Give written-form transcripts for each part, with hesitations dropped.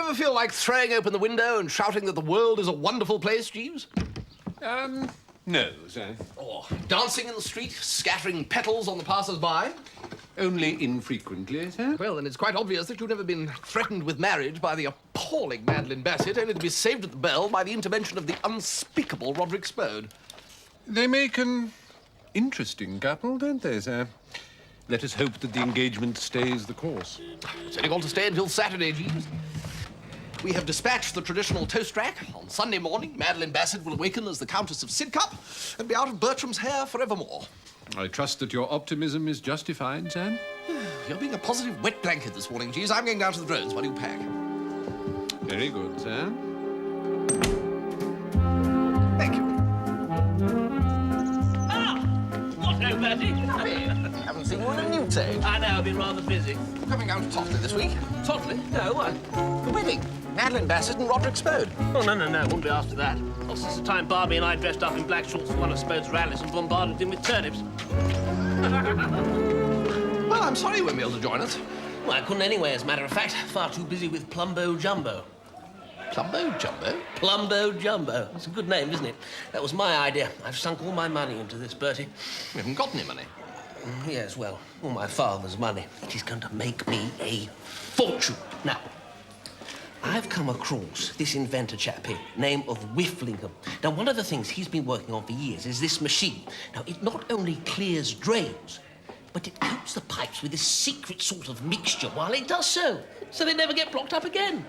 ever feel like throwing open the window and shouting that the world is a wonderful place, Jeeves? No, sir. Or dancing in the street, scattering petals on the passers-by? Only infrequently, sir. Well, then it's quite obvious that you've never been threatened with marriage by the appalling Madeline Bassett, only to be saved at the bell by the intervention of the unspeakable Roderick Spode. They make an interesting couple, don't they, sir? Let us hope that the engagement stays the course. It's only got to stay until Saturday, Jeeves. We have dispatched the traditional toast rack. On Sunday morning, Madeline Bassett will awaken as the Countess of Sidcup and be out of Bertram's hair forevermore. I trust that your optimism is justified, sir. You're being a positive wet blanket this morning, Jeeves. I'm going down to the drones while you pack. Very good, sir. Thank you. Hello, Bertie. Haven't seen you in a new day. I know, I've been rather busy. Coming down to Totley this week. Totley? No, what? The wedding. Madeline Bassett and Roderick Spode. Oh, no, wouldn't be after that. Well, since the time Barbie and I dressed up in black shorts for one of Spode's rallies and bombarded him with turnips. Well, I'm sorry you won't be able to join us. Well, I couldn't anyway, as a matter of fact. Far too busy with Plumbo Jumbo. Plumbo Jumbo? Plumbo Jumbo. It's a good name, isn't it? That was my idea. I've sunk all my money into this, Bertie. We haven't got any money. Yes, well, all my father's money. It is going to make me a fortune. Now, I've come across this inventor chap here, name of Whifflingham. Now, one of the things he's been working on for years is this machine. Now, it not only clears drains, but it coats the pipes with this secret sort of mixture while it does so they never get blocked up again.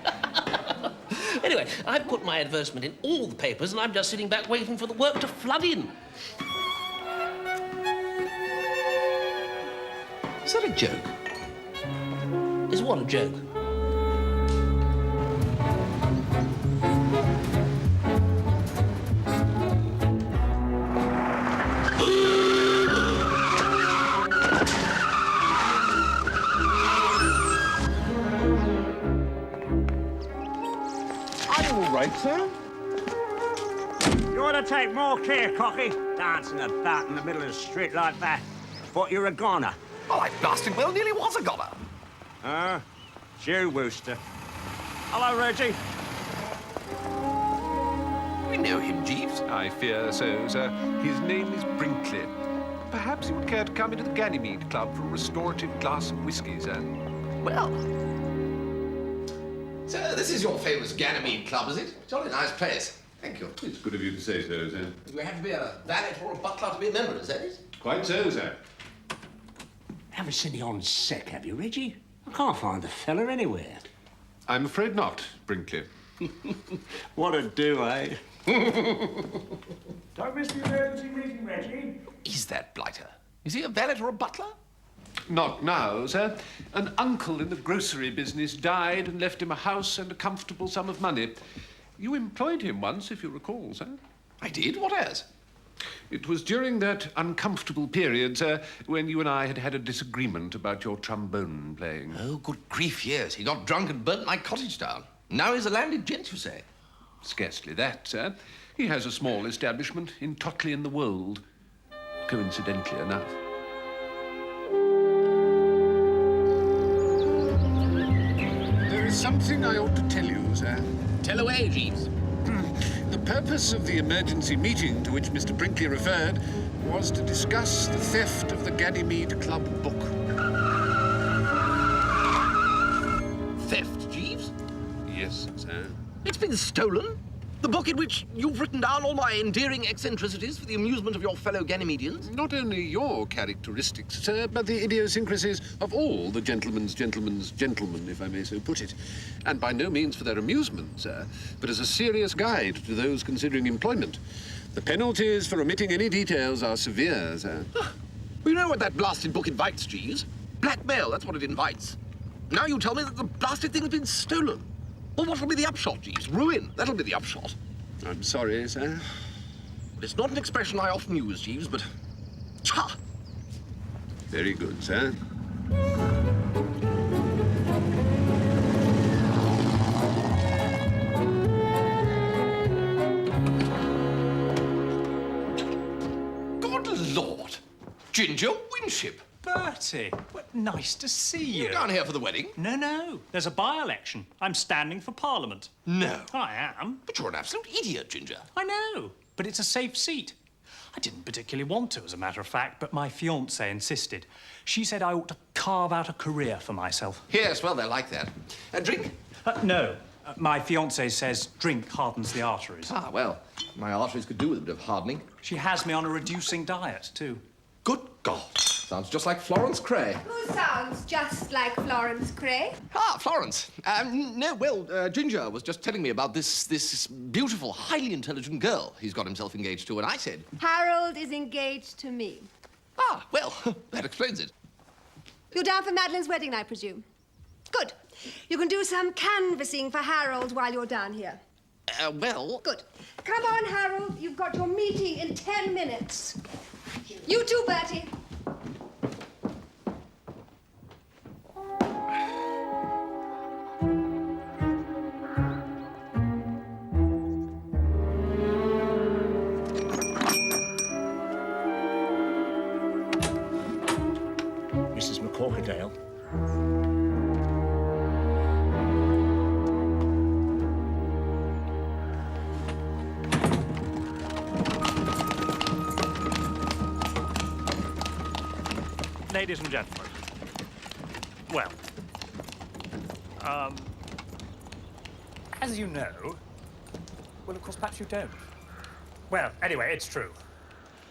Anyway, I've put my advertisement in all the papers, and I'm just sitting back waiting for the work to flood in. Is that a joke? Is what a joke? Are you all right, sir? You ought to take more care, Cocky. Dancing about in the middle of the street like that. Thought you were a goner. Well, I blasted well nearly was a goner. Joe Wooster. Hello, Reggie. We know him, Jeeves. I fear so, sir. His name is Brinkley. Perhaps he would care to come into the Ganymede Club for a restorative glass of whiskey, sir. Well. So, this is your famous Ganymede Club, is it? Jolly nice place. Thank you. It's good of you to say so, sir. You have to be a valet or a butler to be a member, is that it? Quite so, sir. Haven't seen you on sec, have you, Reggie? I can't find the fella anywhere. I'm afraid not, Brinkley. What a do, eh? Don't miss the emergency meeting, Reggie. Is that Blighter? Is he a valet or a butler? Not now, sir. An uncle in the grocery business died and left him a house and a comfortable sum of money. You employed him once, if you recall, sir. I did? What as? It was during that uncomfortable period, sir, when you and I had had a disagreement about your trombone playing. Oh, good grief, yes. He got drunk and burnt my cottage down. Now he's a landed gent, you say? Scarcely that, sir. He has a small establishment in Totley in the Wold. Coincidentally enough. There is something I ought to tell you, sir. Tell away, Jeeves. The purpose of the emergency meeting to which Mr. Brinkley referred was to discuss the theft of the Ganymede Club book. Theft, Jeeves? Yes, sir. It's been stolen? The book in which you've written down all my endearing eccentricities for the amusement of your fellow Ganymedians? Not only your characteristics, sir, but the idiosyncrasies of all the gentlemen's gentlemen, if I may so put it. And by no means for their amusement, sir, but as a serious guide to those considering employment. The penalties for omitting any details are severe, sir. Well, you know what that blasted book invites, Jeeves? Blackmail, that's what it invites. Now you tell me that the blasted thing has been stolen. Well, what will be the upshot, Jeeves? Ruin. That'll be the upshot. I'm sorry, sir. It's not an expression I often use, Jeeves, but... Cha! Very good, sir. Good Lord! Ginger Winship! Bertie, Nice to see you. You're down here for the wedding? No. There's a by-election. I'm standing for Parliament. No. I am. But you're an absolute idiot, Ginger. I know, but it's a safe seat. I didn't particularly want to, as a matter of fact, but my fiancée insisted. She said I ought to carve out a career for myself. Yes, well, they're like that. And drink? No. My fiancée says drink hardens the arteries. Ah, well, my arteries could do with a bit of hardening. She has me on a reducing diet, too. Good God. Sounds just like Florence Cray. Who sounds just like Florence Cray? Ah, Florence. No, well, Ginger was just telling me about this beautiful, highly intelligent girl he's got himself engaged to, and I said... Harold is engaged to me. Ah, well, that explains it. You're down for Madeline's wedding, I presume? Good. You can do some canvassing for Harold while you're down here. Well... Good. Come on, Harold. You've got your meeting in 10 minutes. You too, Bertie. Mrs. McCorkerdale. Ladies and gentlemen, well, as you know, well, of course, perhaps you don't. Well, anyway, it's true.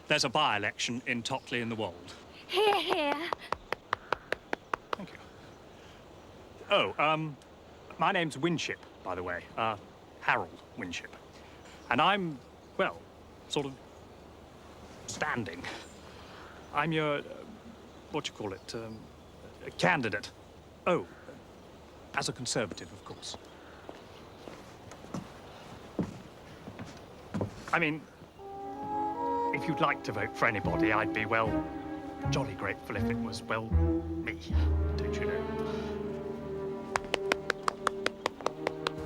There's a by-election in Totley in the Wold. Here, here. Thank you. Oh, my name's Winship, by the way. Harold Winship. And I'm, well, sort of standing. I'm your, what you call it, a candidate. Oh, as a Conservative, of course. I mean, if you'd like to vote for anybody, I'd be, well, jolly grateful if it was, well, me, don't you know?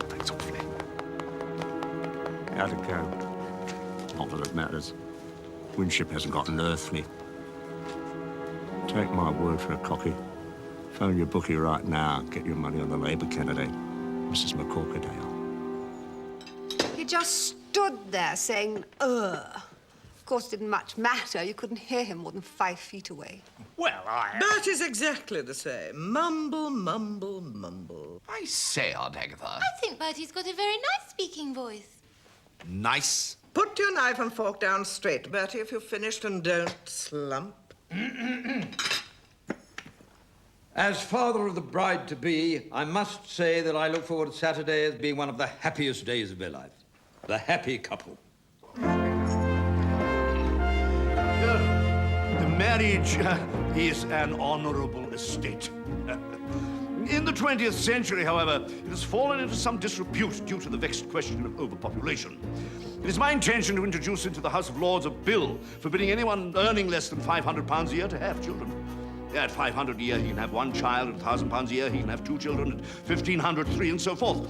Thanks awfully. How'd it go? Not that it matters. Winship hasn't got an earthly. Take my word for a cocky. Phone your bookie right now. Get your money on the Labour candidate, Mrs. McCorkerdale. He just stood there saying, ugh. Of course, it didn't much matter. You couldn't hear him more than 5 feet away. Well, Bertie's exactly the same. Mumble, mumble, mumble. I say, Aunt Agatha. I think Bertie's got a very nice speaking voice. Nice. Put your knife and fork down straight, Bertie, if you've finished, and don't slump. As father of the bride-to-be, I must say that I look forward to Saturday as being one of the happiest days of their life. The happy couple. The marriage is an honorable estate. In the 20th century, however, it has fallen into some disrepute due to the vexed question of overpopulation. It is my intention to introduce into the House of Lords a bill forbidding anyone earning less than £500 a year to have children. At £500 a year, he can have one child. At £1,000 a year, he can have 2 children. At £1,500, 3, and so forth.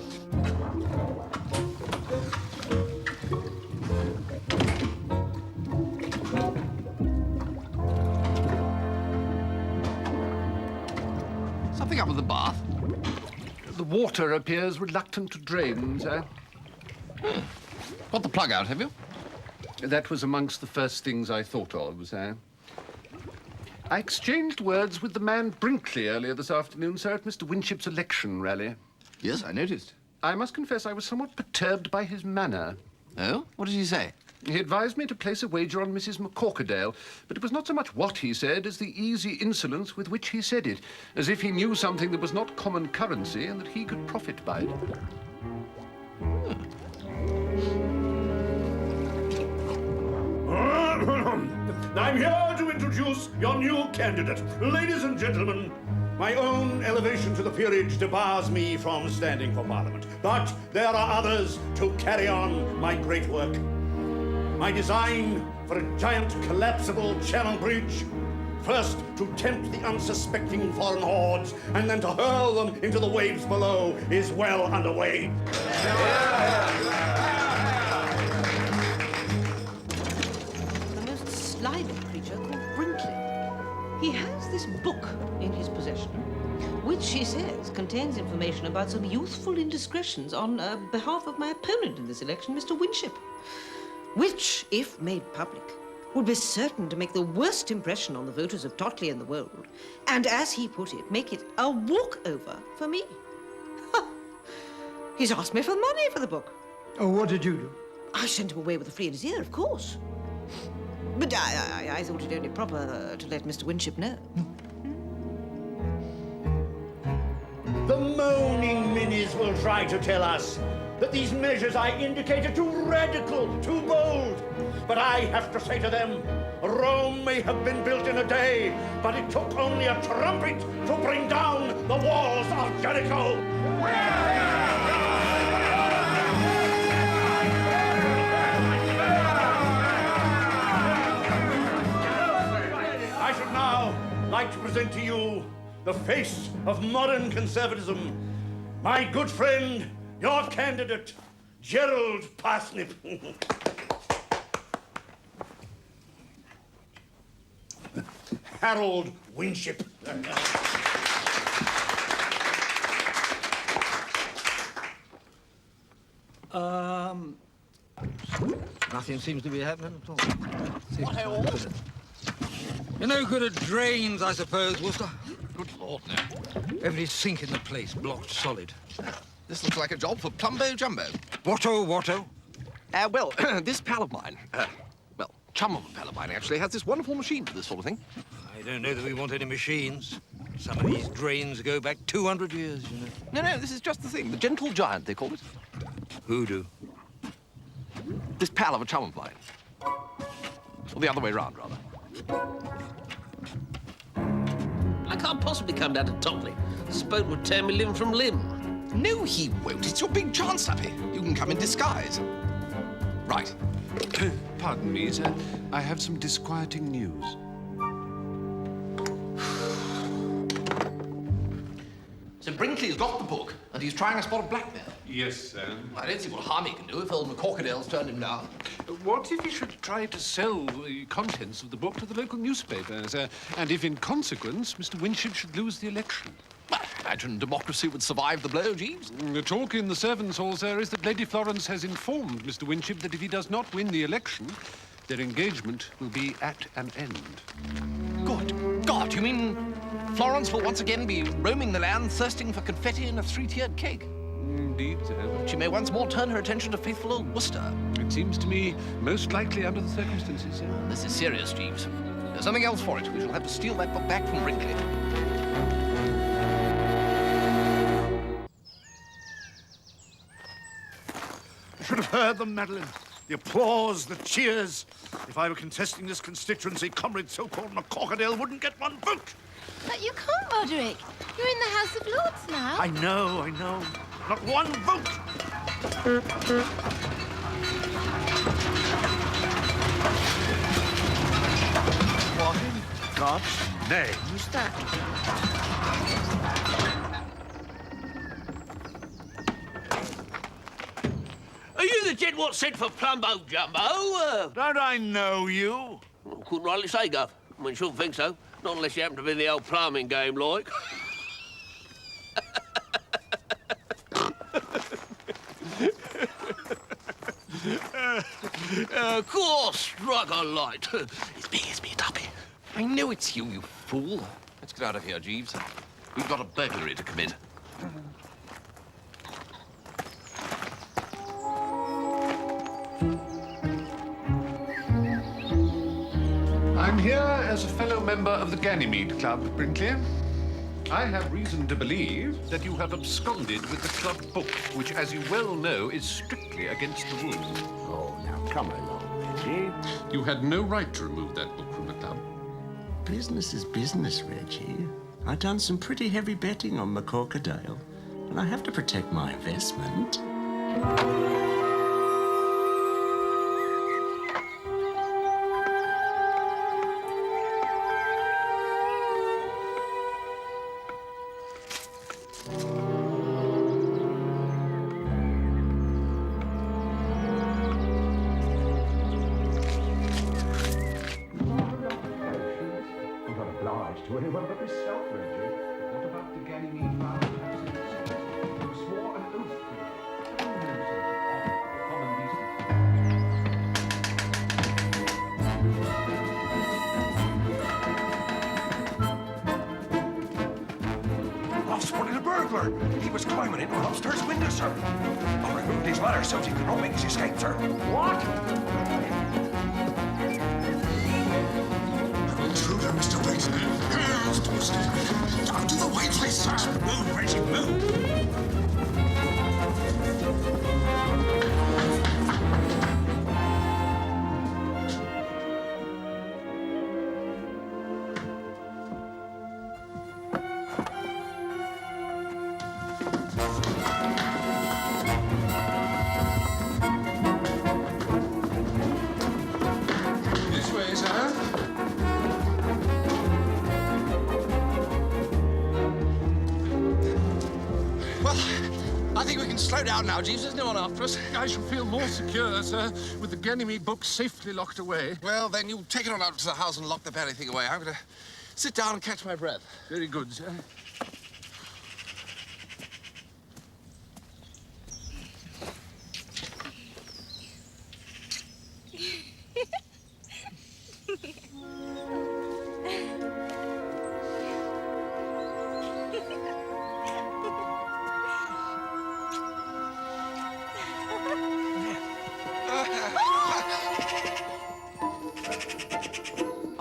Something up with the bath? The water appears reluctant to drain, sir. Got the plug out, have you? That was amongst the first things I thought of, sir. I exchanged words with the man Brinkley earlier this afternoon, sir, at Mr. Winship's election rally. Yes, I noticed. I must confess I was somewhat perturbed by his manner. Oh? What did he say? He advised me to place a wager on Mrs. McCorkerdale, but it was not so much what he said as the easy insolence with which he said it, as if he knew something that was not common currency and that he could profit by it. I'm here to introduce your new candidate. Ladies and gentlemen, my own elevation to the peerage debars me from standing for Parliament. But there are others to carry on my great work. My design for a giant collapsible channel bridge, first to tempt the unsuspecting foreign hordes and then to hurl them into the waves below, is well underway. The most slimy creature called Brinkley. He has this this book in his possession, which he says contains information about some youthful indiscretions on behalf of my opponent in this election, Mr. Winship, which, if made public, would be certain to make the worst impression on the voters of Totley and the Wold, and, as he put it, make it a walkover for me. He's asked me for money for the book. Oh, what did you do? I sent him away with a free in his ear, of course. But I thought it only proper to let Mr. Winship know. The moaning Minis will try to tell us that these measures I indicate are too radical, too bold. But I have to say to them, Rome may have been built in a day, but it took only a trumpet to bring down the walls of Jericho. I should now like to present to you the face of modern conservatism, my good friend, your candidate, Gerald Parsnip. Harold Winship. Nothing seems to be happening at all. What, Harold? You're no good at drains, I suppose, Worcester. Good Lord, no. Every sink in the place blocked solid. This looks like a job for Plumbo Jumbo. Watto? Well, this pal of mine, chum of a pal of mine, actually, has this wonderful machine for this sort of thing. I don't know that we want any machines. Some of these drains go back 200 years, you know. No, this is just the thing. The gentle giant, they call it. Hoodoo. This pal of a chum of mine. Or the other way round, rather. I can't possibly come down to Totley. This boat would tear me limb from limb. No, he won't. It's your big chance, Tuppy. You can come in disguise. Right. Pardon me, sir. I have some disquieting news. So Brinkley's got the book, and he's trying a spot of blackmail. Yes, sir. I don't see what harm he can do if old McCorkadale's turned him down. What if he should try to sell the contents of the book to the local newspaper, sir? And if, in consequence, Mr. Winship should lose the election? Well, I imagine democracy would survive the blow, Jeeves. The talk in the servants' hall, sir, is that Lady Florence has informed Mr. Winship that if he does not win the election, their engagement will be at an end. Good God, you mean Florence will once again be roaming the land, thirsting for confetti and a three-tiered cake? Indeed, sir. She may once more turn her attention to faithful old Worcester. It seems to me most likely under the circumstances, sir. This is serious, Jeeves. There's nothing else for it. We shall have to steal that book back from Brinkley. I should have heard them, Madeline. The applause, the cheers. If I were contesting this constituency, Comrade so-called McCorkadale wouldn't get one vote. But you can't, Roderick. You're in the House of Lords now. I know. Not one vote. What in God's name is that? Are you the gent what sent for Plumbo Jumbo? Don't I know you? Couldn't rightly say, Gov. I mean, shouldn't think so. Not unless you happen to be in the old plumbing game, like. Of course, strike a light. It's me, Tuppy. I know it's you, you fool. Let's get out of here, Jeeves. We've got a burglary to commit. I'm here as a fellow member of the Ganymede Club, Brinkley. I have reason to believe that you have absconded with the club book, which, as you well know, is strictly against the rules. Oh, now come along, Reggie. You had no right to remove that book from the club. Business is business, Reggie. I've done some pretty heavy betting on McCorkadale, and I have to protect my investment. I'm not obliged to anyone but spotted a burglar. He was climbing into an upstairs window, sir. I removed his ladder so he could not make his escape, sir. What? Intruder, Mr. Brayton. Out of the way, please, sir. Move, Reggie, move. This way, sir. Well, I think we can slow down now, Jeeves. There's no one after us. I shall feel more secure, sir, with the Ganymede book safely locked away. Well, then you take it on out to the house and lock the very thing away. I'm going to sit down and catch my breath. Very good, sir.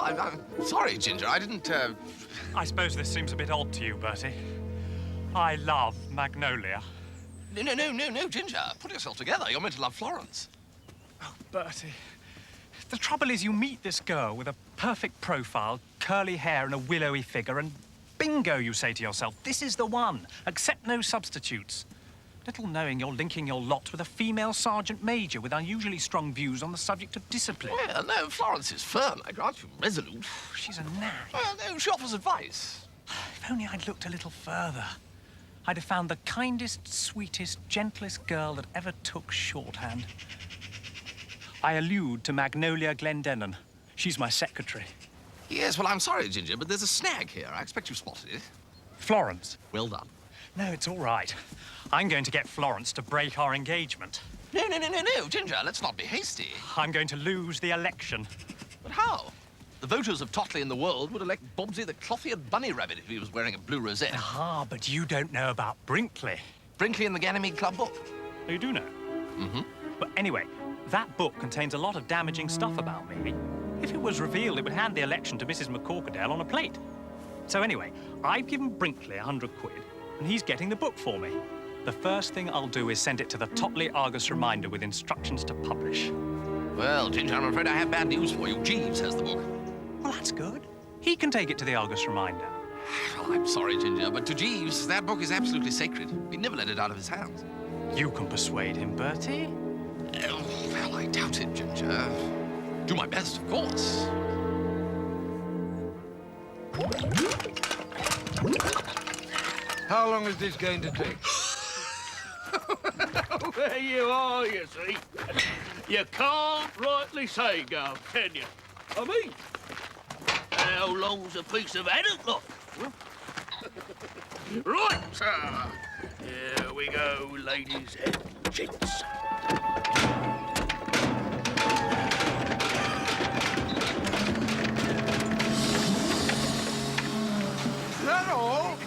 I'm sorry, Ginger. I didn't, I suppose this seems a bit odd to you, Bertie. I love Magnolia. No, Ginger. Put yourself together. You're meant to love Florence. Oh, Bertie. The trouble is you meet this girl with a perfect profile, curly hair and a willowy figure, and bingo, you say to yourself, this is the one. Accept no substitutes. Little knowing you're linking your lot with a female sergeant major with unusually strong views on the subject of discipline. Well, no, Florence is firm, I grant you, resolute. She's a nag. Well, no, she offers advice. If only I'd looked a little further, I'd have found the kindest, sweetest, gentlest girl that ever took shorthand. I allude to Magnolia Glendennan. She's my secretary. Yes, well, I'm sorry, Ginger, but there's a snag here. I expect you spotted it. Florence. Well done. No, it's all right. I'm going to get Florence to break our engagement. No, Ginger, let's not be hasty. I'm going to lose the election. But how? The voters of Totley and the World would elect Bobsy the cloth-eared bunny rabbit if he was wearing a blue rosette. Ah, but you don't know about Brinkley. Brinkley and the Ganymede Club book. Oh, you do know? Mm-hmm. But anyway, that book contains a lot of damaging stuff about me. If it was revealed, it would hand the election to Mrs. McCorkadale on a plate. So anyway, I've given Brinkley 100 quid, and he's getting the book for me. The first thing I'll do is send it to the Totley Argus Reminder with instructions to publish. Well, Ginger, I'm afraid I have bad news for you. Jeeves has the book. Well, that's good. He can take it to the Argus Reminder. Well, I'm sorry, Ginger, but to Jeeves, that book is absolutely sacred. We never let it out of his hands. You can persuade him, Bertie. Well, I doubt it, Ginger. Do my best, of course. How long is this going to take? There you are, you see. You can't rightly say, Gov, can you? I mean, how long's a piece of haddock look? Right, sir. Here we go, ladies and gents. Is that all?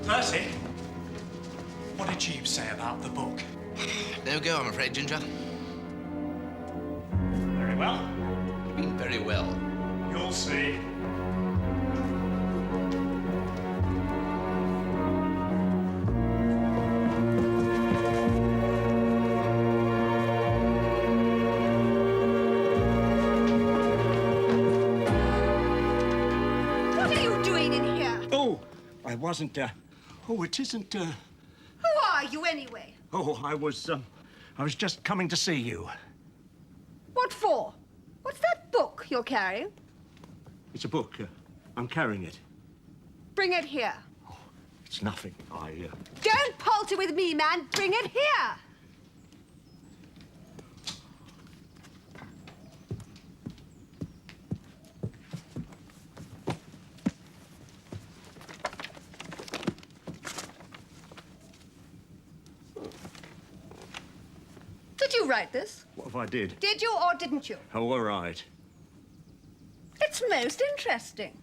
Percy, what did Jeeves say about the book? No go, I'm afraid, Ginger. Very well. You mean very well. You'll see. What are you doing in here? Oh, I wasn't, oh, it isn't, Who are you, anyway? oh, I I was just coming to see you. What for? What's that book you're carrying? It's a book. I'm carrying it. Bring it here. It's nothing. Don't palter with me, man. Bring it here. Did you write this? What if I did? Did you or didn't you? Oh, all right. It's most interesting.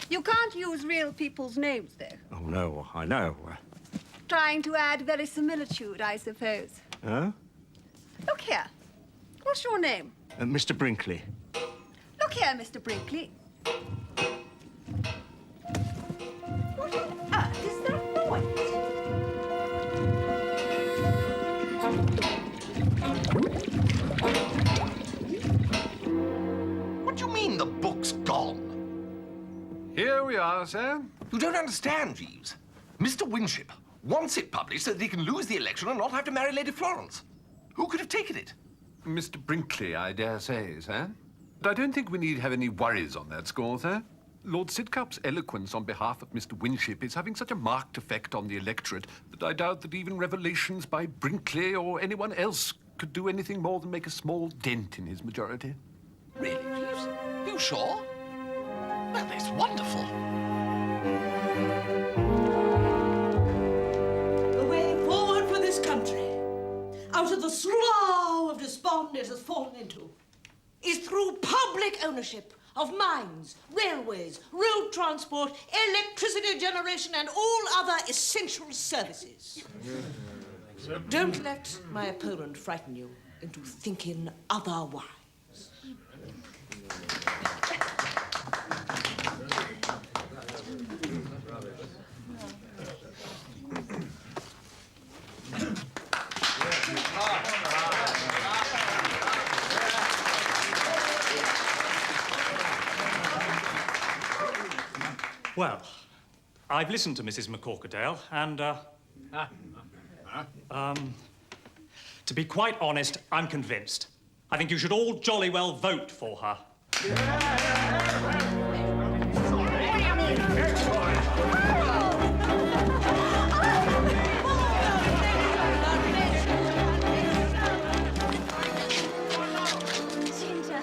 You can't use real people's names, though. Oh, no, I know. Trying to add verisimilitude, I suppose. Huh? Look here. What's your name? Mr. Brinkley. Look here, Mr. Brinkley. What on earth is that noise? What do you mean the book's gone? Here we are, sir. You don't understand, Jeeves. Mr. Winship wants it published so that he can lose the election and not have to marry Lady Florence. Who could have taken it? Mr. Brinkley, I dare say, sir. But I don't think we need have any worries on that score, sir. Lord Sidcup's eloquence on behalf of Mr. Winship is having such a marked effect on the electorate that I doubt that even revelations by Brinkley or anyone else could do anything more than make a small dent in his majority. Really, Jeeves? You sure? Well, that's wonderful. The way forward for this country, out of the slough of despond it has fallen into, is through public ownership of mines, railways, road transport, electricity generation, and all other essential services. Don't let my opponent frighten you into thinking otherwise. Well, I've listened to Mrs. McCorkadale, and, to be quite honest, I'm convinced. I think you should all jolly well vote for her. Ginger,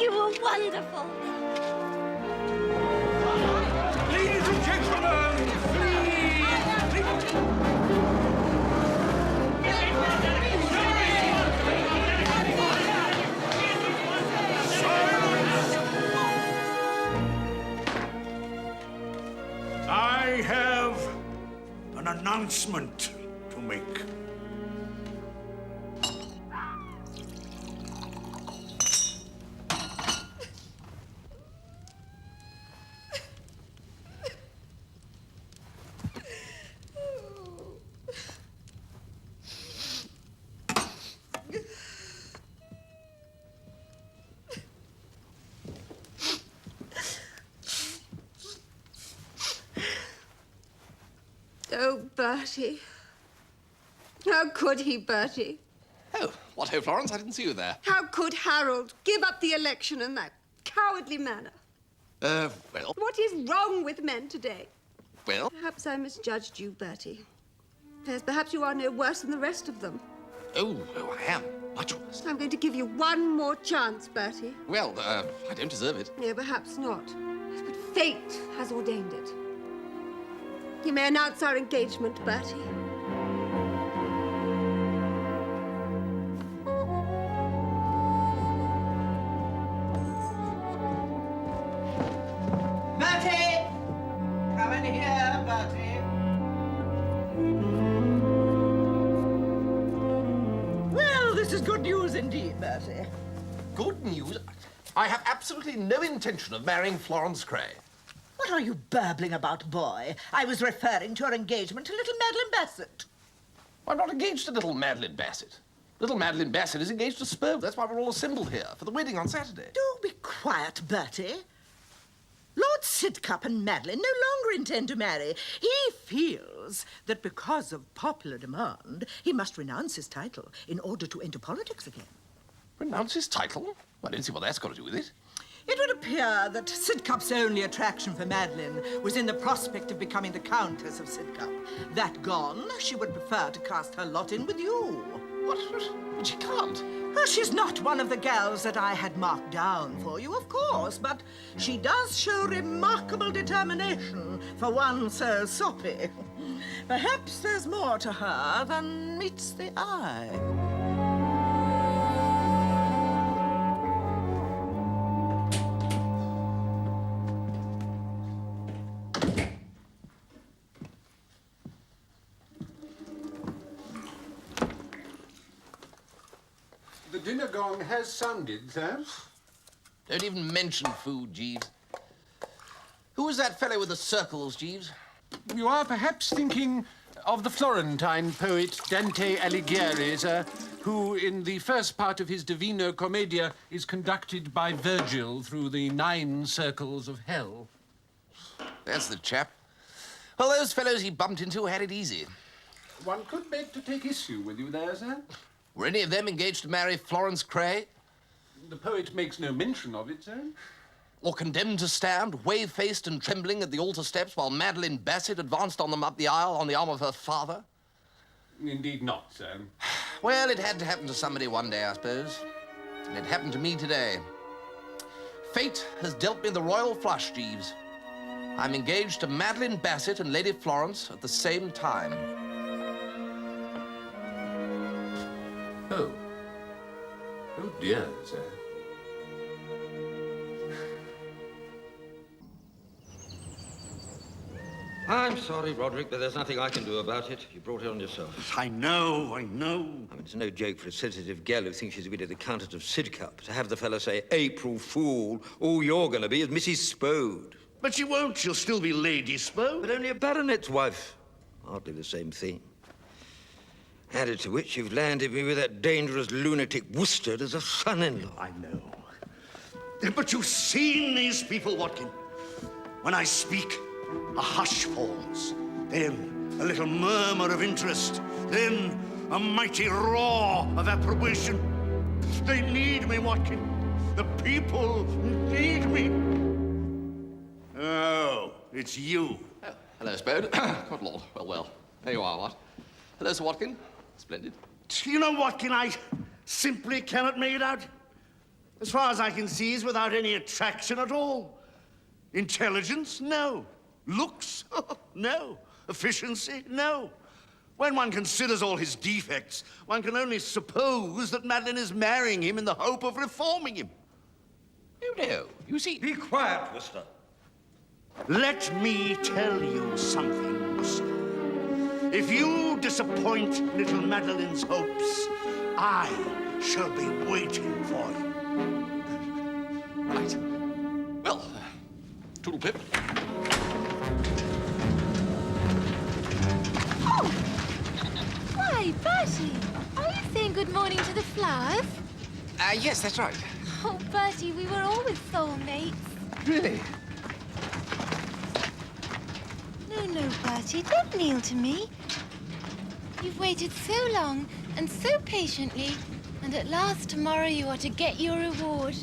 you were wonderful. Ladies and gentlemen, I have an announcement to make. Oh, Bertie. How could he, Bertie? Oh, what ho, Florence? I didn't see you there. How could Harold give up the election in that cowardly manner? Well, What is wrong with men today? well, Perhaps I misjudged you, Bertie. Yes, perhaps you are no worse than the rest of them. oh, I am. Much worse. I'm going to give you one more chance, Bertie. Well, I don't deserve it. No, perhaps not. But fate has ordained it. You may announce our engagement, Bertie. Bertie! Come in here, Bertie. Well, this is good news indeed, Bertie. Good news? I have absolutely no intention of marrying Florence Cray. What are you babbling about, boy? I was referring to your engagement to little Madeline Bassett. I'm not engaged to little Madeline Bassett. Little Madeline Bassett is engaged to Spurge. That's why we're all assembled here, for the wedding on Saturday. Do be quiet, Bertie. Lord Sidcup and Madeline no longer intend to marry. He feels vows that because of popular demand, he must renounce his title in order to enter politics again. Renounce his title? I don't see what that's got to do with it. It would appear that Sidcup's only attraction for Madeline was in the prospect of becoming the Countess of Sidcup. That gone, she would prefer to cast her lot in with you. What? But she can't. Well, she's not one of the gals that I had marked down for you, of course, but she does show remarkable determination for one so soppy. Perhaps there's more to her than meets the eye. The dinner gong has sounded, sir. Don't even mention food, Jeeves. Who was that fellow with the circles, Jeeves? You are perhaps thinking of the Florentine poet Dante Alighieri, sir, who, in the first part of his Divina Commedia, is conducted by Virgil through the 9 circles of hell. That's the chap. Well, those fellows he bumped into had it easy. One could beg to take issue with you there, sir. Were any of them engaged to marry Florence Cray? The poet makes no mention of it, sir. Or condemned to stand, wave-faced and trembling at the altar steps while Madeline Bassett advanced on them up the aisle on the arm of her father? Indeed not, sir. Well, it had to happen to somebody one day, I suppose. And it happened to me today. Fate has dealt me the royal flush, Jeeves. I'm engaged to Madeline Bassett and Lady Florence at the same time. Oh. Oh, dear, sir. I'm sorry, Roderick, but there's nothing I can do about it. You brought it on yourself. I know. I mean, it's no joke for a sensitive gal who thinks she's a bit of the Countess of Sidcup to have the fellow say, April Fool, all you're going to be is Mrs. Spode. But she won't. She'll still be Lady Spode. But only a baronet's wife. Hardly the same thing. Added to which, you've landed me with that dangerous lunatic Worcester as a son-in-law. I know. But you've seen these people, Watkin. When I speak, a hush falls. Then a little murmur of interest. Then a mighty roar of approbation. They need me, Watkin. The people need me. Oh, it's you. Oh, hello, Spode. Good Lord. Well. There you are, what? Hello, Sir Watkin. Splendid. You know, Watkin, I simply cannot make it out. As far as I can see, he's without any attraction at all. Intelligence? No. Looks? No. Efficiency? No. When one considers all his defects, one can only suppose that Madeline is marrying him in the hope of reforming him. No. You see... Be quiet, Worcester. Let me tell you something, Worcester. If you disappoint little Madeline's hopes, I shall be waiting for you. Right. Well, toodle pip. Oh! Why, Bertie, are you saying good morning to the flowers? Yes, that's right. Oh, Bertie, we were always soulmates. Really? No, Bertie, don't kneel to me. You've waited so long and so patiently, and at last tomorrow you are to get your reward.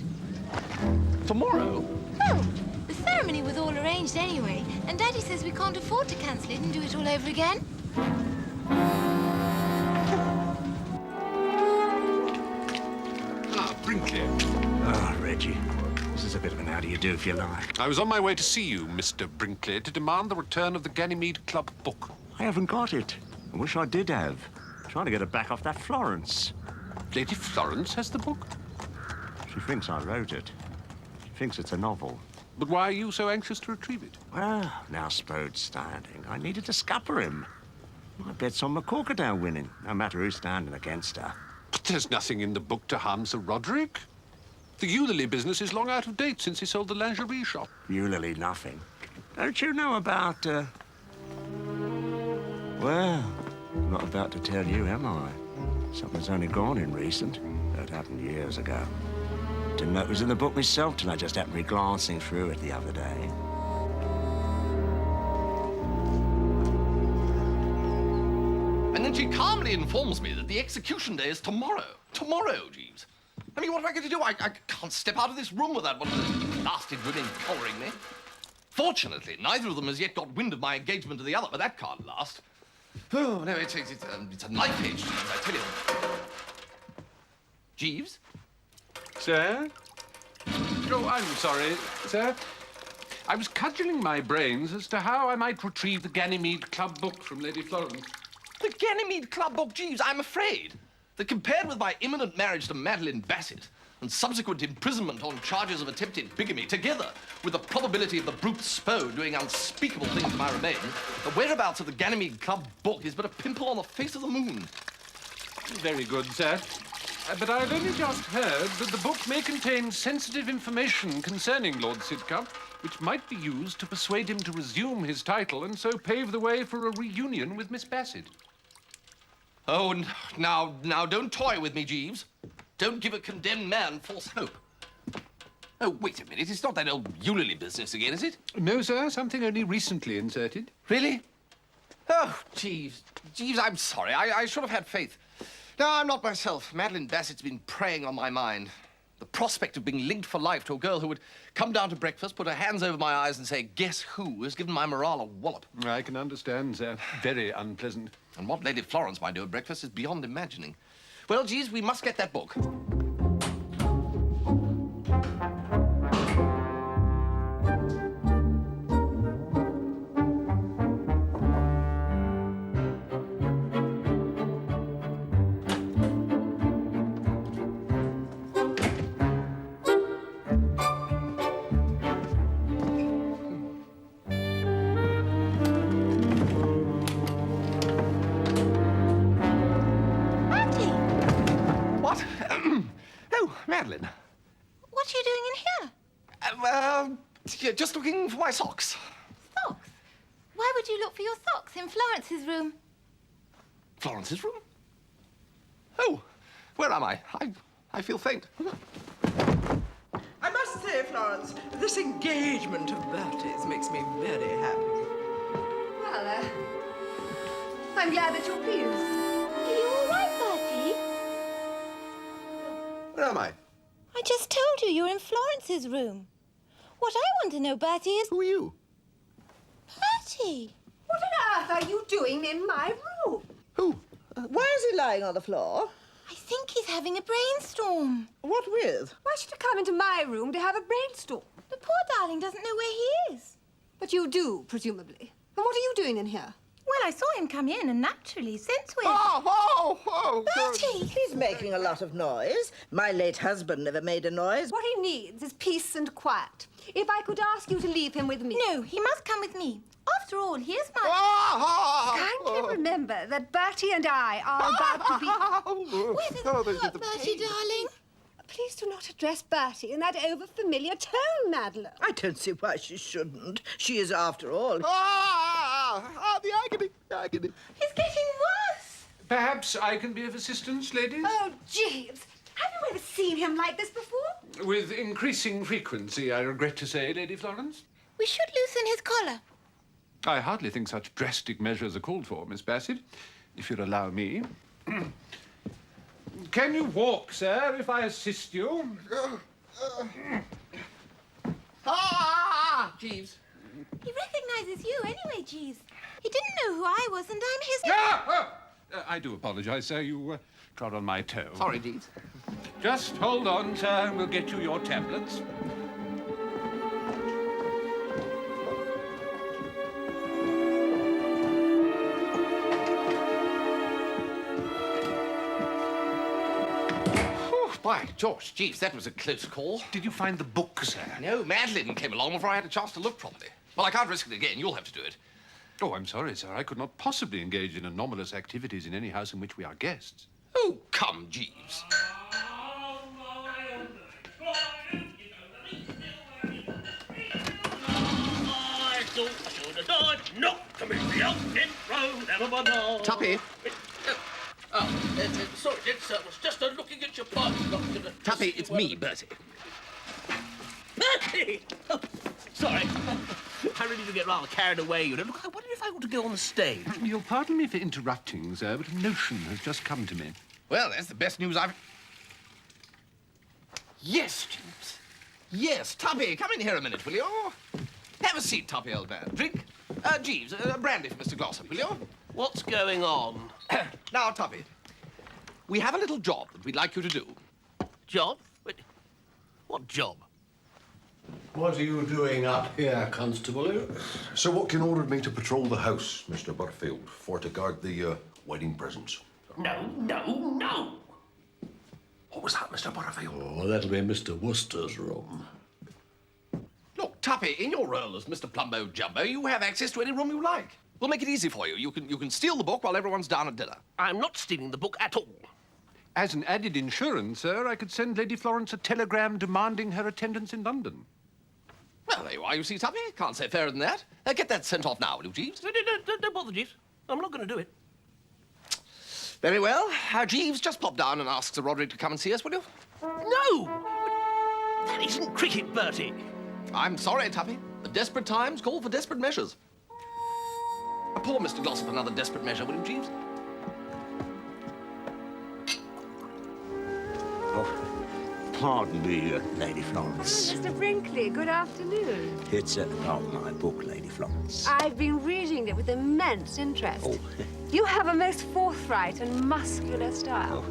Tomorrow? Oh, the ceremony was all arranged anyway, and Daddy says we can't afford to cancel it and do it all over again. Brinkley. Ah, Reggie. This is a bit of an how-do-you-do, if you like. I was on my way to see you, Mr. Brinkley, to demand the return of the Ganymede Club book. I haven't got it. I wish I did have. Trying to get it back off that Florence. Lady Florence has the book? She thinks I wrote it. She thinks it's a novel. But why are you so anxious to retrieve it? Well, now Spode's standing. I needed to scupper him. My bet's on McCorkadale winning, no matter who's standing against her. But there's nothing in the book to harm Sir Roderick. The Eulalie business is long out of date since he sold the lingerie shop. Eulalie nothing. Don't you know about, Well, I'm not about to tell you, am I? Something's only gone in recent. That happened years ago. Didn't know it was in the book myself till I just happened to be glancing through it the other day. And then she calmly informs me that the execution day is tomorrow. Tomorrow, Jeeves. I mean, what am I going to do? I can't step out of this room without one of those blasted women collaring me. Fortunately, neither of them has yet got wind of my engagement to the other, but that can't last. Oh, no, it's a knife edge, Jeeves, I tell you. Jeeves? Sir? Oh, I'm sorry, sir. I was cudgelling my brains as to how I might retrieve the Ganymede Club book from Lady Florence. The Ganymede Club book, Jeeves, I'm afraid that compared with my imminent marriage to Madeline Bassett and subsequent imprisonment on charges of attempted bigamy, together with the probability of the brute Spo doing unspeakable things to my remains, the whereabouts of the Ganymede Club book is but a pimple on the face of the moon. Very good, sir. But I've only just heard that the book may contain sensitive information concerning Lord Sidcup, which might be used to persuade him to resume his title and so pave the way for a reunion with Miss Bassett. Oh, now, don't toy with me, Jeeves. Don't give a condemned man false hope. Oh, wait a minute. It's not that old Eulalie business again, is it? No, sir. Something only recently inserted. Really? Oh, Jeeves. Jeeves, I'm sorry. I should have had faith. No, I'm not myself. Madeline Bassett's been preying on my mind. The prospect of being linked for life to a girl who would come down to breakfast, put her hands over my eyes and say, "Guess who?" has given my morale a wallop. I can understand, sir. Very unpleasant. And what Lady Florence might do at breakfast is beyond imagining. Well, Jeeves, we must get that book. Madeline. What are you doing in here? Just looking for my socks. Socks? Why would you look for your socks in Florence's room? Florence's room? Oh, where am I? I feel faint. I must say, Florence, this engagement of Bertie's makes me very happy. Well, I'm glad that you're pleased. Are you all right, Bertie? Where am I? I just told you you're in Florence's room. What I want to know, Bertie, is... Who are you? Bertie! What on earth are you doing in my room? Who? Why is he lying on the floor? I think he's having a brainstorm. What with? Why should he come into my room to have a brainstorm? The poor darling doesn't know where he is. But you do, presumably. And what are you doing in here? Well, I saw him come in, and naturally, since we're... Oh! Bertie! He's making a lot of noise. My late husband never made a noise. What he needs is peace and quiet. If I could ask you to leave him with me... No, he must come with me. After all, here's my... Kindly remember that Bertie and I are about to be... Where does it hurt, Bertie, darling? Please do not address Bertie in that over-familiar tone, Madeline. I don't see why she shouldn't. She is, after all... The agony, the agony. It's getting worse. Perhaps I can be of assistance, ladies? Oh, Jeeves. Have you ever seen him like this before? With increasing frequency, I regret to say, Lady Florence. We should loosen his collar. I hardly think such drastic measures are called for, Miss Bassett, if you'll allow me. Can you walk, sir, if I assist you? Jeeves. He recognizes you anyway, Jeeves. He didn't know who I was, and I'm his... I do apologize, sir. You trod on my toe. Sorry, Jeeves. Just hold on, sir, and we'll get you your tablets. By George, Jeeves, that was a close call. Did you find the book, sir? No, Madeline came along before I had a chance to look properly. Well, I can't risk it again. You'll have to do it. Oh, I'm sorry, sir. I could not possibly engage in anomalous activities in any house in which we are guests. Oh, come, Jeeves. Tuppy. Sorry, Dick, I was just looking at your part. Tuppy, it's me, Bertie. Bertie! Oh, sorry. I really do get rather carried away, you know. Look, I wonder if I ought to go on the stage. You'll pardon me for interrupting, sir, but a notion has just come to me. Well, that's the best news I've... Yes, Jeeves. Yes, Tuppy, come in here a minute, will you? Have a seat, Tuppy, old man. Drink. Jeeves, brandy for Mr. Glossop, will you? What's going on? Now, Tuppy, we have a little job that we'd like you to do. Job? What job? What are you doing up here, Constable? Sir Watkin ordered me to patrol the house, Mr. Butterfield, for to guard the wedding presents. No. What was that, Mr. Butterfield? Oh, that'll be Mr. Worcester's room. Look, Tuppy, in your role as Mr. Plumbo Jumbo, you have access to any room you like. We'll make it easy for you. You can steal the book while everyone's down at dinner. I'm not stealing the book at all. As an added insurance, sir, I could send Lady Florence a telegram demanding her attendance in London. Well, there you are, you see, Tuppy. Can't say fairer than that. Get that sent off now, will you, Jeeves? Don't bother, Jeeves. I'm not going to do it. Very well. Jeeves, just pop down and ask Sir Roderick to come and see us, will you? No! That isn't cricket, Bertie. I'm sorry, Tuppy. The desperate times call for desperate measures. Poor Mr. Glossop another desperate measure, will you, Jeeves? Pardon me, Lady Florence. Mr. Brinkley, good afternoon. It's about my book, Lady Florence. I've been reading it with immense interest. Oh. You have a most forthright and muscular style.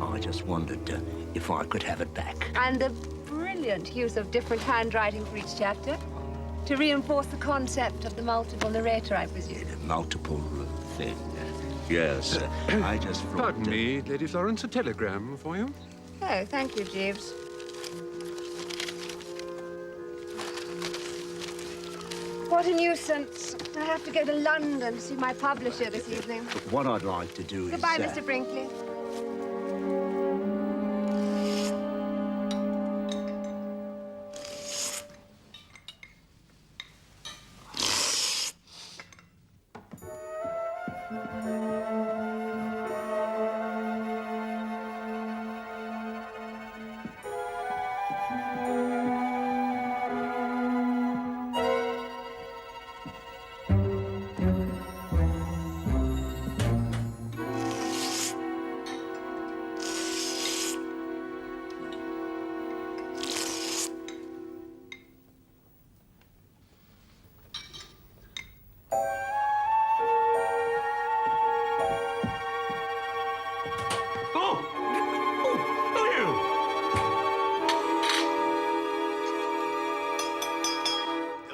I just wondered if I could have it back. And a brilliant use of different handwriting for each chapter. To reinforce the concept of the multiple narrator, I presume. Multiple thing. Yes, I just thought... Pardon me, Lady Florence, a telegram for you. Oh, thank you, Jeeves. What a nuisance. I have to go to London to see my publisher this evening. What I'd like to do Goodbye, is... Mr. Brinkley.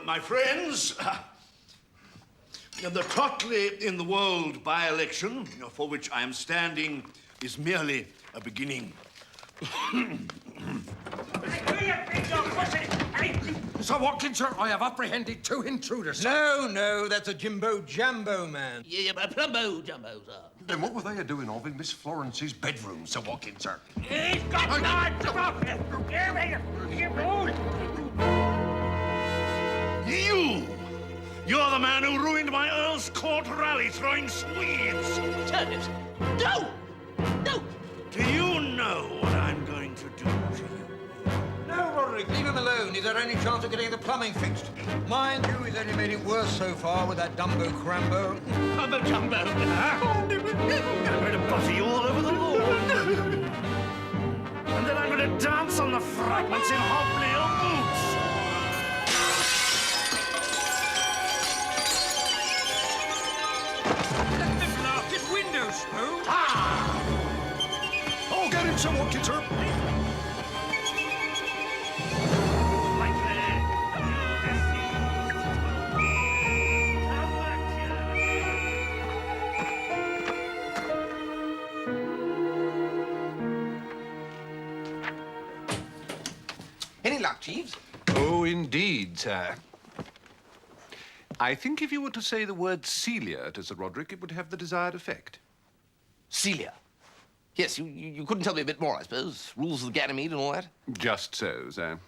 My friends, the Totley in the World by-election, for which I am standing, is merely a beginning. Sir Watkin, sir, I have apprehended 2 intruders. No, that's a Jimbo Jambo man. Yeah, Plumbo Jumbo, sir. Then what were they doing of in Miss Florence's bedroom, Sir Watkin, sir? He's got knives above him! You're the man who ruined my Earl's Court rally throwing Swedes! Turnips! No! No! Do you know what I'm going to do to you? No, Roderick, leave him alone. Is there any chance of getting the plumbing fixed? Mind you, he's only made it worse so far with that Dumbo Crambo. Plumbo Jumbo! I'm going to butter you all over the lawn. And then I'm going to dance on the fragments in hobnail boots. Oh, get him, Sir Watkin, sir. Any luck, Jeeves? Oh, indeed, sir. I think if you were to say the word Celia to Sir Roderick, it would have the desired effect. Celia? Yes, you couldn't tell me a bit more, I suppose. Rules of the Ganymede and all that? Just so, sir.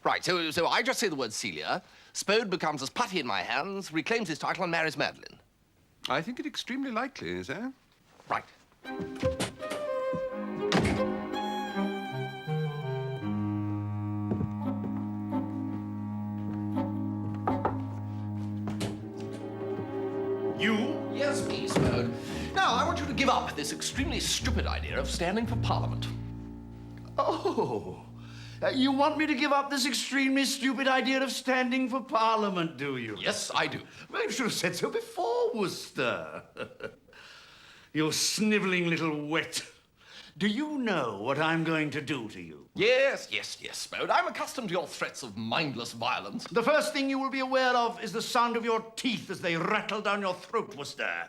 Right, so I just say the word Celia, Spode becomes as putty in my hands, reclaims his title and marries Madeline. I think it extremely likely, sir. Right. You? Yes, me, Spode. Now, I want you to give up this extremely stupid idea of standing for Parliament. Oh, you want me to give up this extremely stupid idea of standing for Parliament, do you? Yes, I do. Well, you should have said so before, Worcester. You snivelling little wet. Do you know what I'm going to do to you? Yes, Spode. I'm accustomed to your threats of mindless violence. The first thing you will be aware of is the sound of your teeth as they rattle down your throat, Worcester.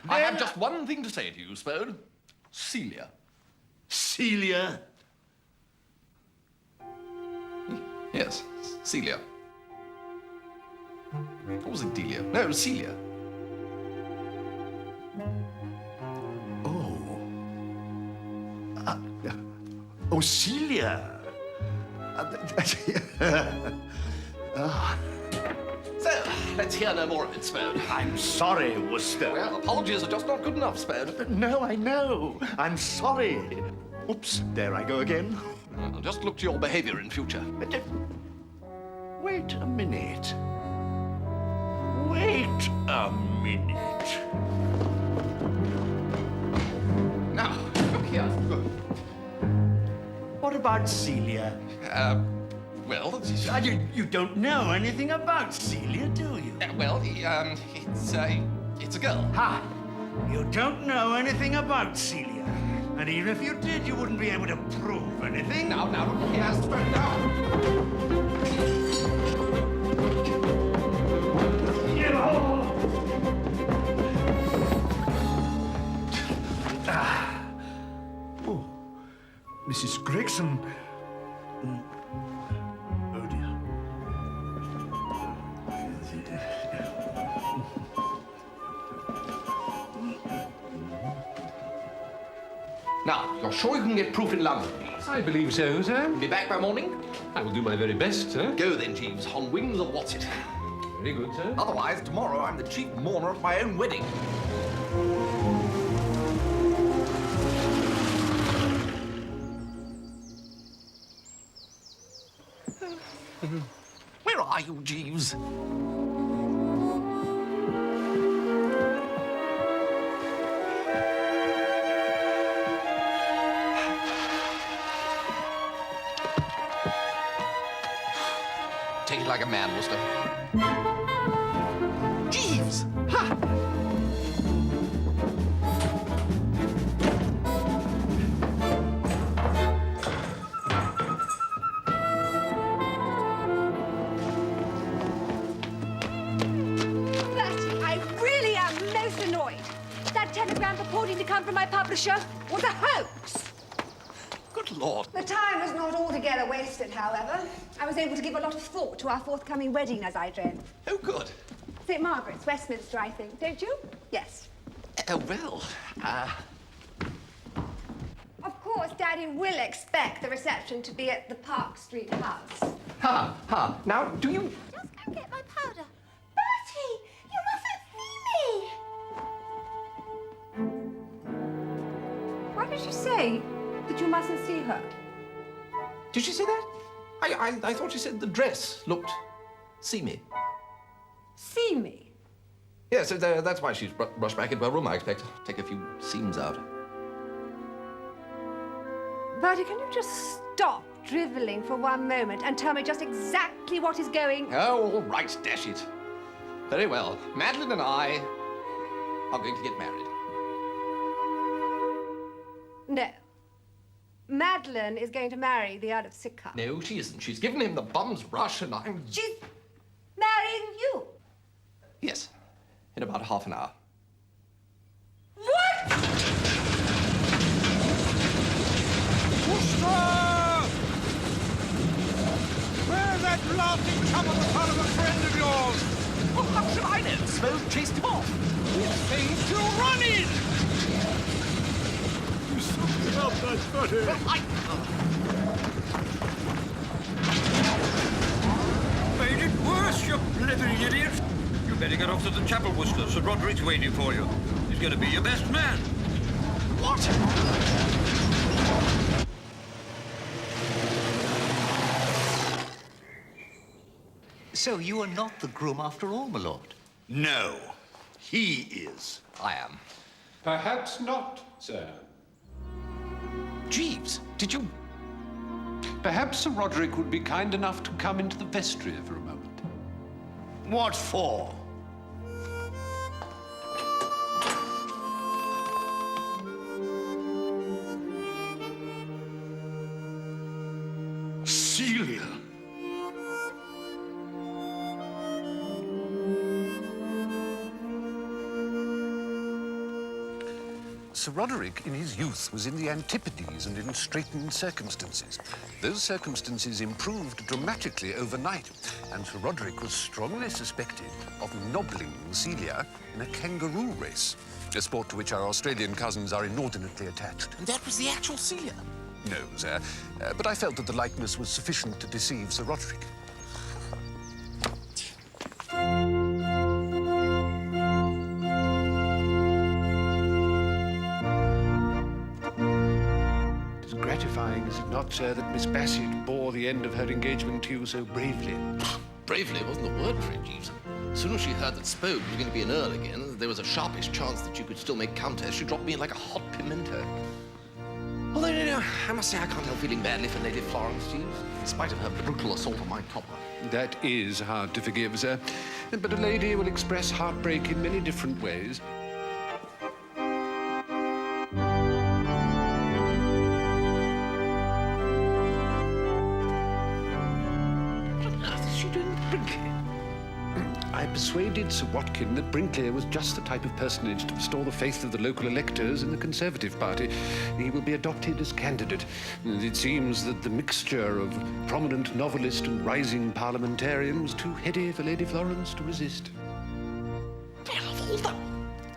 I have just one thing to say to you, Spode. Celia. Celia? Yes, Celia. Or was it Delia? No, Celia. Oh, Celia. So, let's hear no more of it, Spode. I'm sorry, Worcester. Well, apologies are just not good enough, Spode. No, I know. I'm sorry. Oops, there I go again. Well, just look to your behavior in future. Wait a minute. Wait a minute. Now, look here. What about Celia? Well, you don't know anything about Celia, do you? It's a girl. Ha! You don't know anything about Celia. And even if you did, you wouldn't be able to prove anything. Now, look here, Spode, Oh, Mrs. Gregson. Oh, dear. Now, you're sure you can get proof in London? I believe so, sir. Be back by morning? I will do my very best, sir. Go then, Jeeves, on wings of what's it. Very good, sir. Otherwise, tomorrow I'm the chief mourner at my own wedding. Where are you, Jeeves? Take it like a man, Worcester. Jeeves! Ha! Bertie, I really am most annoyed. That telegram purporting to come from my publisher was a hoax. Good Lord. The time was not altogether wasted, however. I was able to give a lot of thought to our forthcoming wedding as I dreamt. Oh, good. St. Margaret's, Westminster, I think. Don't you? Yes. Of course, Daddy will expect the reception to be at the Park Street house. Ha. Now, do you... Just go and get my powder. Bertie, you mustn't see me. Why did you say that you mustn't see her? Did she say that? I thought she said the dress looked seamy. See me? Yes, that's why she's rushed back into her room, I expect. Take a few seams out. Bertie, can you just stop drivelling for one moment and tell me just exactly what is going... Oh, all right, dash it. Very well. Madeline and I are going to get married. No. Madeline is going to marry the Earl of Sidcup. No, she isn't. She's given him the bum's rush and I'm... She's marrying you. Yes, in about half an hour. What? Worcester! Where's that laughing chum on the part of a friend of yours? Well, how should I know? Spode chased him off. It seems to run in! You something up, that's funny. Well, Made it worse, you blithering idiot! You better get off to the chapel, Worcester. Sir Roderick's waiting for you. He's going to be your best man. What? So you are not the groom after all, my lord? No. He is. I am. Perhaps not, sir. Jeeves, did you... Perhaps Sir Roderick would be kind enough to come into the vestry for a moment. What for? Celia. Sir Roderick, in his youth, was in the Antipodes and in straitened circumstances. Those circumstances improved dramatically overnight, and Sir Roderick was strongly suspected of nobbling Celia in a kangaroo race, a sport to which our Australian cousins are inordinately attached. And that was the actual Celia? No, sir, but I felt that the likeness was sufficient to deceive Sir Roderick. Is it not, sir, that Miss Bassett bore the end of her engagement to you so bravely? Bravely wasn't the word for it, Jeeves. As soon as she heard that Spogue was going to be an earl again, there was a sharpish chance that you could still make countess. She dropped me in like a hot pimento. Although, you know, I must say I can't help feeling badly for Lady Florence, Jeeves, in spite of her brutal assault on my copper. That is hard to forgive, sir. But a lady will express heartbreak in many different ways. I persuaded Sir Watkin that Brinkley was just the type of personage to restore the faith of the local electors in the Conservative Party. He will be adopted as candidate. And it seems that the mixture of prominent novelist and rising parliamentarian was too heady for Lady Florence to resist. Well, of all the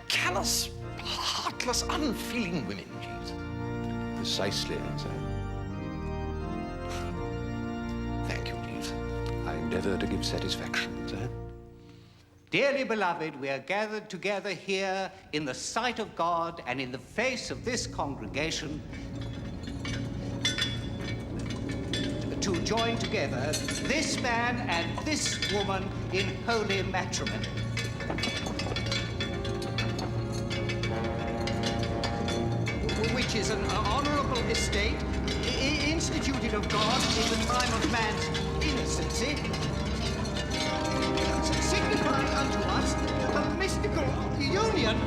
callous, heartless, unfeeling women, Jeeves. Precisely, sir. Thank you, Jeeves. I endeavour to give satisfaction, sir. Dearly beloved, we are gathered together here in the sight of God and in the face of this congregation to join together this man and this woman in holy matrimony. Which is an honorable estate instituted of God in the time of man's innocency, signifying unto us a mystical union